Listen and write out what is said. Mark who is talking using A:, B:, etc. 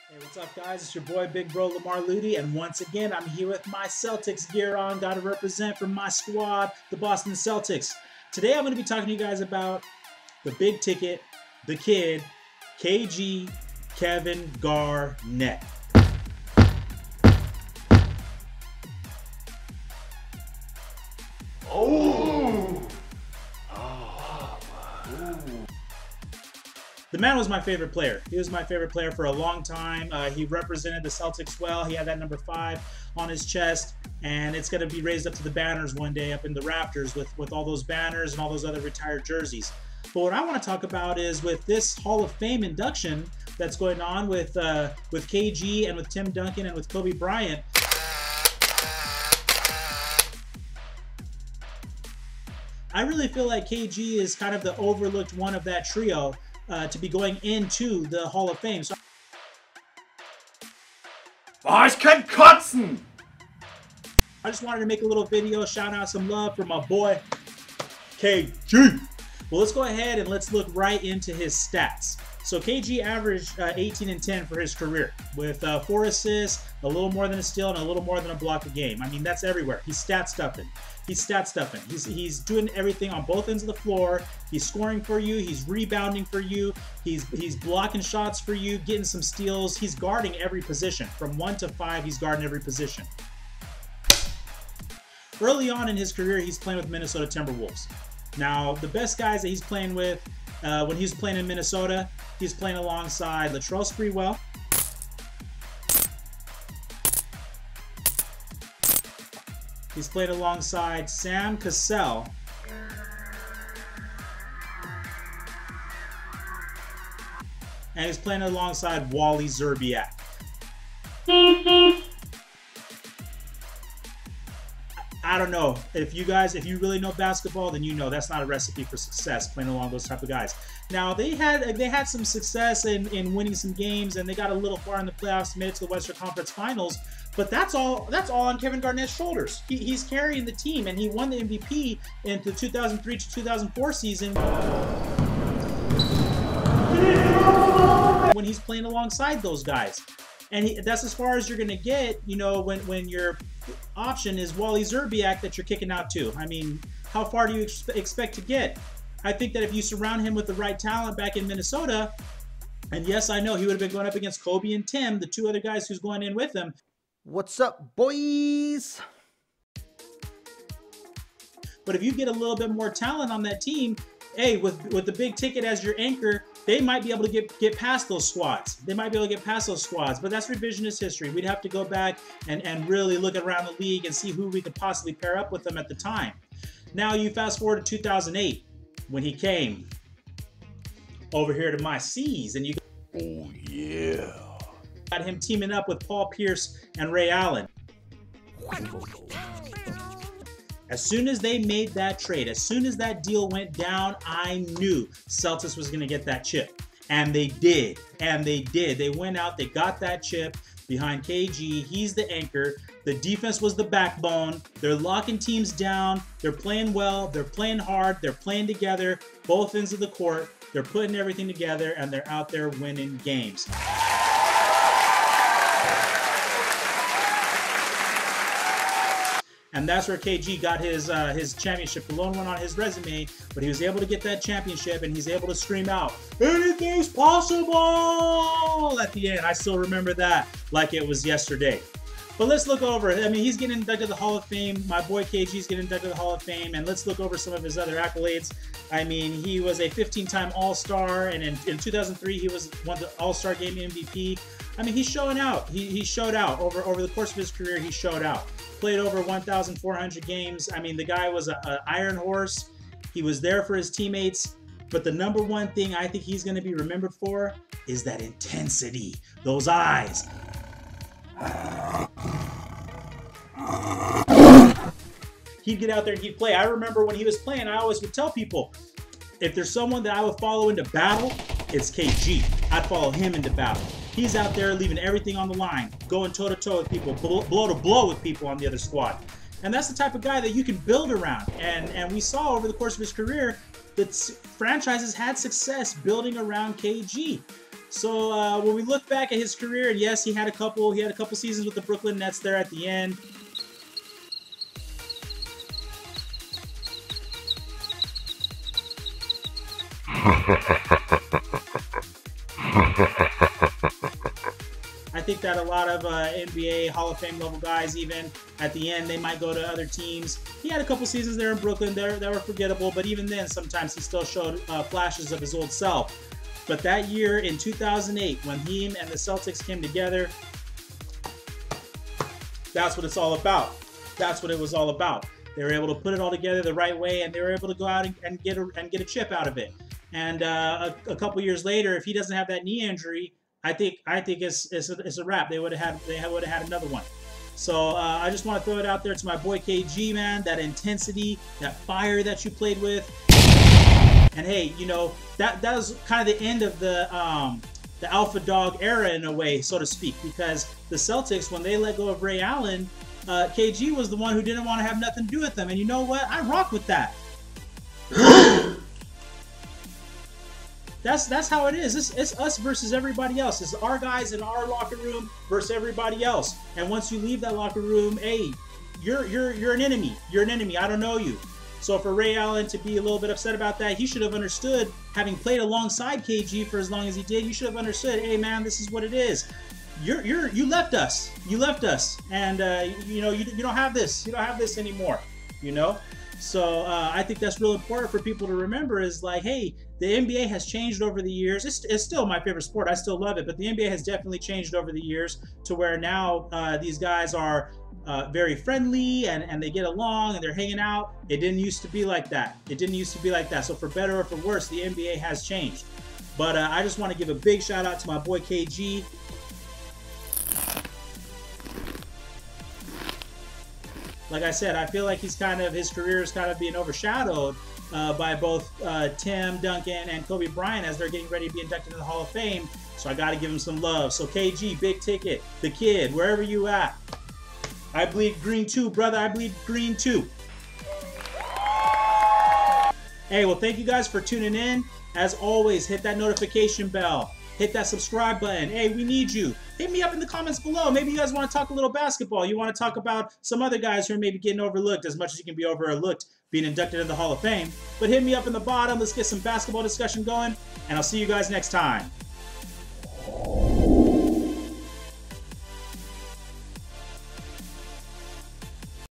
A: Hey, what's up, guys? It's your boy, Big Bro Lamar Ludy, and once again, I'm here with my Celtics gear on. Got to represent for my squad, the Boston Celtics. Today, I'm going to be talking to you guys about the big ticket, the kid, KG Kevin Garnett. The man was my favorite player. He was my favorite player for a long time. He represented the Celtics well. He had that number 5 on his chest, and it's going to be raised up to the banners one day up in the rafters with all those banners and all those other retired jerseys. But what I want to talk about is with this Hall of Fame induction that's going on with KG and with Tim Duncan and with Kobe Bryant. I really feel like KG is kind of the overlooked one of that trio. To be going into the Hall of Fame. So
B: ich kann kotzen!
A: I just wanted to make a little video, shout out some love for my boy, KG. Well, let's go ahead and let's look right into his stats. So KG averaged 18 and 10 for his career with 4 assists, a little more than a steal, and a little more than a block a game. I mean, that's everywhere. He's stat stuffing. He's doing everything on both ends of the floor. He's scoring for you. He's rebounding for you. He's blocking shots for you, getting some steals. He's guarding every position. From 1 to 5, he's guarding every position. Early on in his career, he's playing with Minnesota Timberwolves. Now, the best guys that he's playing with, when he's playing in Minnesota, he's playing alongside Latrell Sprewell, he's played alongside Sam Cassell, and he's playing alongside Wally Szczerbiak. I don't know. If you really know basketball, then you know that's not a recipe for success, playing along those type of guys. Now, they had some success in winning some games, and they got a little far in the playoffs, made it to the Western Conference Finals. But that's all on Kevin Garnett's shoulders. He's carrying the team, and he won the MVP in the 2003 to 2004 season when he's playing alongside those guys. And that's as far as you're going to get, you know, when your option is Wally Szczerbiak that you're kicking out to. I mean, how far do you expect to get? I think that if you surround him with the right talent back in Minnesota, and yes, I know he would have been going up against Kobe and Tim, the 2 other guys who's going in with him.
B: What's up, boys?
A: But if you get a little bit more talent on that team, hey, with the big ticket as your anchor, they might be able to get past those squads. They might be able to get past those squads, but that's revisionist history. We'd have to go back and really look around the league and see who we could possibly pair up with them at the time. Now you fast forward to 2008 when he came over here to my seas, and you
B: Oh yeah.
A: got him teaming up with Paul Pierce and Ray Allen. As soon as they made that trade, as soon as that deal went down, I knew Celtics was going to get that chip. And they did. And they did. They went out, they got that chip behind KG. He's the anchor. The defense was the backbone. They're locking teams down. They're playing well. They're playing hard. They're playing together, both ends of the court. They're putting everything together, and they're out there winning games. And that's where KG got his championship, the lone one on his resume, but he was able to get that championship, and he's able to scream out, "Anything's possible!" at the end. I still remember that like it was yesterday. But let's look over it. I mean, he's getting inducted to the Hall of Fame. My boy KG's getting inducted to the Hall of Fame, and let's look over some of his other accolades. I mean, he was a 15-time All-Star, and in 2003, he won the All-Star Game MVP. I mean, he's showing out. He showed out. Over the course of his career, he showed out. Played over 1,400 games. I mean, the guy was an iron horse. He was there for his teammates. But the number one thing I think he's going to be remembered for is that intensity, those eyes. He'd get out there and he'd play. I remember when he was playing, I always would tell people, if there's someone that I would follow into battle, it's KG. I'd follow him into battle. He's out there leaving everything on the line, going toe-to-toe with people, blow to blow with people on the other squad. And that's the type of guy that you can build around. And we saw over the course of his career that franchises had success building around KG. So when we look back at his career, and yes, he had a couple seasons with the Brooklyn Nets there at the end. I think that a lot of NBA Hall of Fame level guys, even at the end, they might go to other teams. He had a couple seasons there in Brooklyn that were forgettable, but even then, sometimes he still showed flashes of his old self. But that year in 2008, when he and the Celtics came together, that's what it's all about. That's what it was all about. They were able to put it all together the right way, and they were able to go out and get a chip out of it. And a couple years later, if he doesn't have that knee injury, I think it's a wrap. They would have had another one. So I just want to throw it out there to my boy KG, man. That intensity, that fire that you played with, and hey, you know that was kind of the end of the alpha dog era in a way, so to speak, because the Celtics, when they let go of Ray Allen, KG was the one who didn't want to have nothing to do with them. And you know what? I rock with that. That's how it is. It's us versus everybody else. It's our guys in our locker room versus everybody else. And once you leave that locker room, hey, you're an enemy. You're an enemy. I don't know you. So for Ray Allen to be a little bit upset about that, he should have understood, having played alongside KG for as long as he did, you should have understood, hey man, this is what it is. You left us. You left us. And you know, you don't have this. You don't have this anymore. You know? So I think that's real important for people to remember, is like, hey, the NBA has changed over the years. It's still my favorite sport. I still love it. But the NBA has definitely changed over the years to where now these guys are very friendly and they get along and they're hanging out. It didn't used to be like that. It didn't used to be like that. So for better or for worse, the NBA has changed. But I just want to give a big shout out to my boy KG. Like I said, I feel like his career is kind of being overshadowed by both Tim Duncan and Kobe Bryant as they're getting ready to be inducted into the Hall of Fame. So I got to give him some love. So KG, Big Ticket, The Kid, wherever you at, I bleed green too, brother. I bleed green too. Hey, well, thank you guys for tuning in. As always, hit that notification bell. Hit that subscribe button. Hey, we need you. Hit me up in the comments below. Maybe you guys want to talk a little basketball. You want to talk about some other guys who are maybe getting overlooked as much as you can be overlooked being inducted into the Hall of Fame. But hit me up in the bottom. Let's get some basketball discussion going, and I'll see you guys next time.